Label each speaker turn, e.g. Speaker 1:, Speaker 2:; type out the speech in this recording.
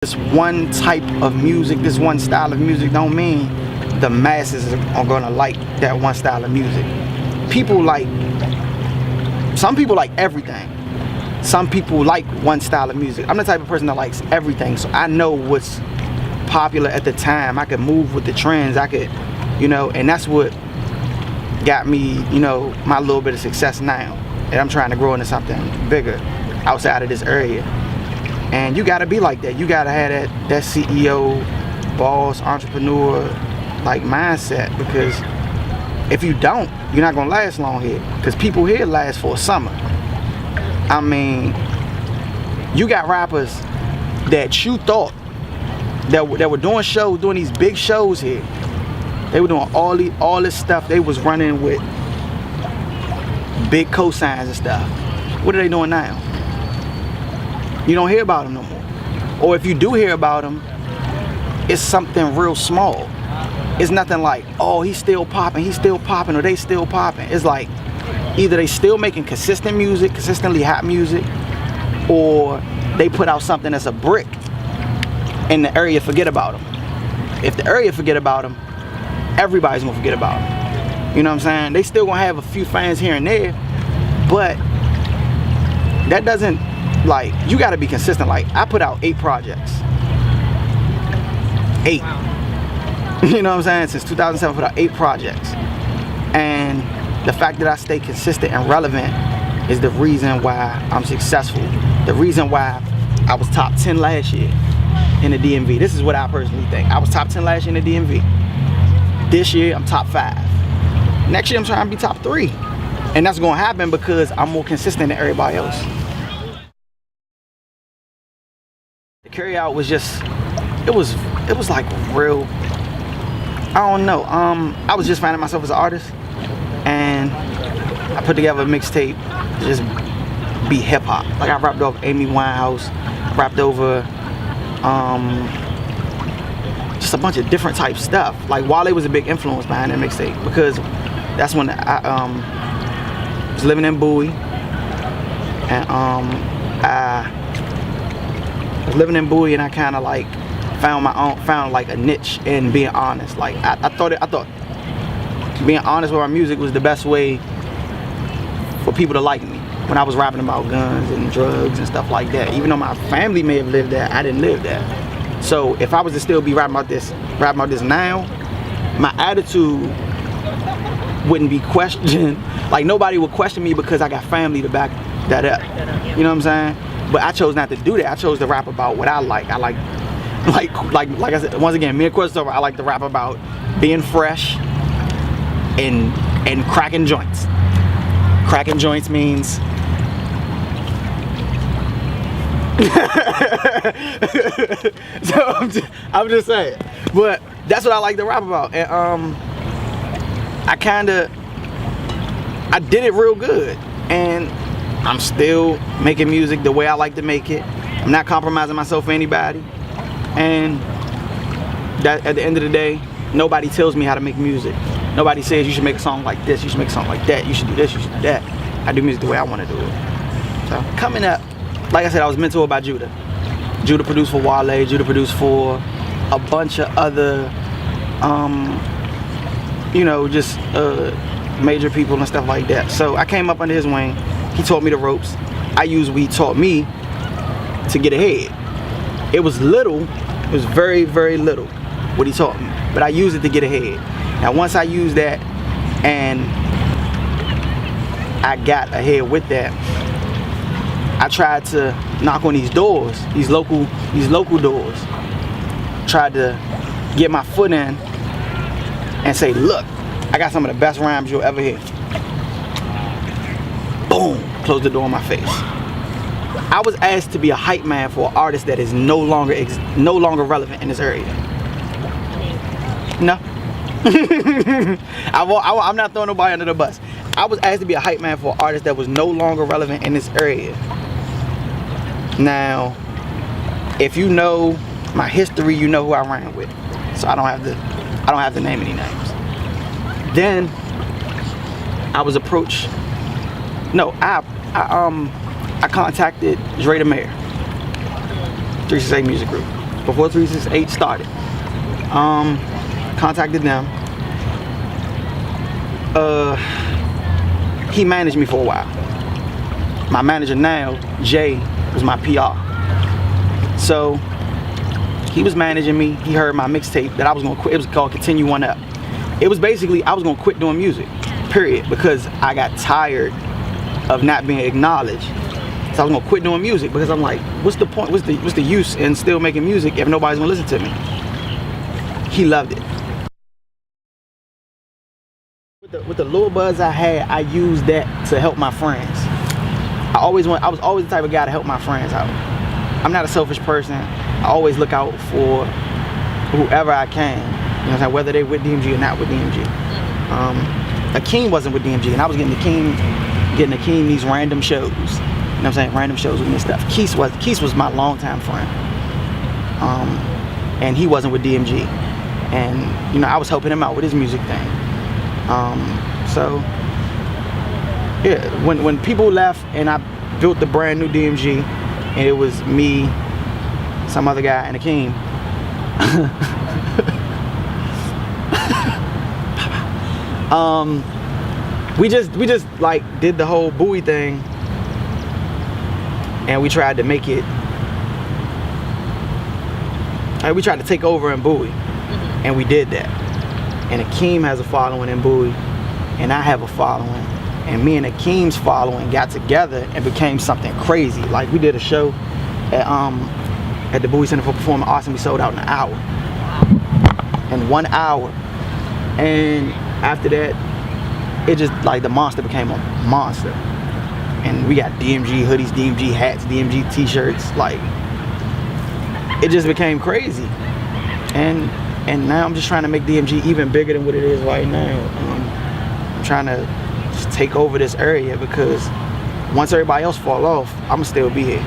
Speaker 1: This one type of music, this one style of music don't mean the masses are gonna like that one style of music. Some people like everything. Some people like one style of music. I'm the type of person that likes everything, so I know what's popular at the time. I could move with the trends. I could, and that's what got me, my little bit of success now. And I'm trying to grow into something bigger outside of this area. And you gotta be like that. You gotta have that CEO, boss, entrepreneur like mindset, because if you don't, you're not gonna last long here. Because people here last for a summer. I mean, you got rappers that you thought that were doing shows, doing these big shows here. They were doing all this stuff. They was running with big cosigns and stuff. What are they doing now? You don't hear about them no more. Or if you do hear about them, it's something real small. It's nothing like, oh, he's still popping, or they still popping. It's like, either they still making consistent music, consistently hot music, or they put out something that's a brick and the area forget about them. If the area forget about them, everybody's gonna forget about them. You know what I'm saying? They still gonna have a few fans here and there, but that doesn't, like, you gotta be consistent. Like, I put out 8 projects. 8. You know what I'm saying? Since 2007, I put out 8 projects. And the fact that I stay consistent and relevant is the reason why I'm successful. The reason why I was top 10 last year in the DMV. This is what I personally think. I was top 10 last year in the DMV. This year, I'm top 5. Next year, I'm trying to be top 3. And that's gonna happen because I'm more consistent than everybody else. The carry out was just, it was like real, I don't know. I was just finding myself as an artist, and I put together a mixtape to just be hip hop. Like, I rapped over Amy Winehouse, rapped over just a bunch of different type stuff. Like, Wale was a big influence behind that mixtape, because that's when I was living in Bowie, and I was living in Bowie, and I kind of like found like a niche in being honest. Like, I thought being honest with my music was the best way for people to like me. When I was rapping about guns and drugs and stuff like that, even though my family may have lived there, I didn't live there. So if I was to still be rapping about this now, my attitude wouldn't be questioned. Like, nobody would question me because I got family to back that up. You know what I'm saying? But I chose not to do that. I chose to rap about what I like. I like I said, once again, me and Questover, I like to rap about being fresh and cracking joints. Cracking joints means so I'm just saying. But that's what I like to rap about. And I did it real good. And I'm still making music the way I like to make it. I'm not compromising myself for anybody. And that, at the end of the day, nobody tells me how to make music. Nobody says you should make a song like this, you should make a song like that, you should do this, you should do that. I do music the way I want to do it. So, coming up, like I said, I was mentored by Judah. Judah produced for Wale, Judah produced for a bunch of other, just major people and stuff like that. So I came up under his wing. He taught me the ropes. I used what he taught me to get ahead. It was little, it was very, very little what he taught me, but I used it to get ahead. Now, once I used that and I got ahead with that, I tried to knock on these doors, these local doors. Tried to get my foot in and say, look, I got some of the best rhymes you'll ever hear. Boom, close the door in my face. I was asked to be a hype man for an artist that is no longer relevant in this area. No. I'm not throwing nobody under the bus. I was asked to be a hype man for an artist that was no longer relevant in this area. Now, if you know my history, you know who I ran with. So I don't have to name any names. Then I was approached. No, I contacted Dre the Mayor, 368 Music Group. before 368 started. Contacted them. He managed me for a while. My manager now, Jay, was my PR. So he was managing me. He heard my mixtape that I was gonna quit. It was called Continue One Up. It was basically I was gonna quit doing music, period, because I got tired of not being acknowledged. So I was gonna quit doing music because I'm like, what's the point? What's the use in still making music if nobody's gonna listen to me? He loved it. With the little buzz I had, I used that to help my friends. I was always the type of guy to help my friends out. I'm not a selfish person. I always look out for whoever I can. You know what I'm saying? Whether they with DMG or not with DMG. Akeem wasn't with DMG, and I was getting Akeem these random shows. You know what I'm saying? Random shows with me and stuff. Keith was my longtime friend. And he wasn't with DMG. And you know, I was helping him out with his music thing. So yeah, when people left and I built the brand new DMG, and it was me, some other guy, and Akeem. We just like did the whole Bowie thing, and we tried to make it. We tried to take over in Bowie, and we did that. And Akeem has a following in Bowie, and I have a following. And me and Akeem's following got together and became something crazy. Like we did a show at the Bowie Center for Performing Arts, and we sold out in an hour. In 1 hour. And after that, it just like the monster became a monster. And we got DMG hoodies, DMG hats, DMG t-shirts. Like it just became crazy. And now I'm just trying to make DMG even bigger than what it is right now. I'm trying to just take over this area because once everybody else fall off, I'ma still be here.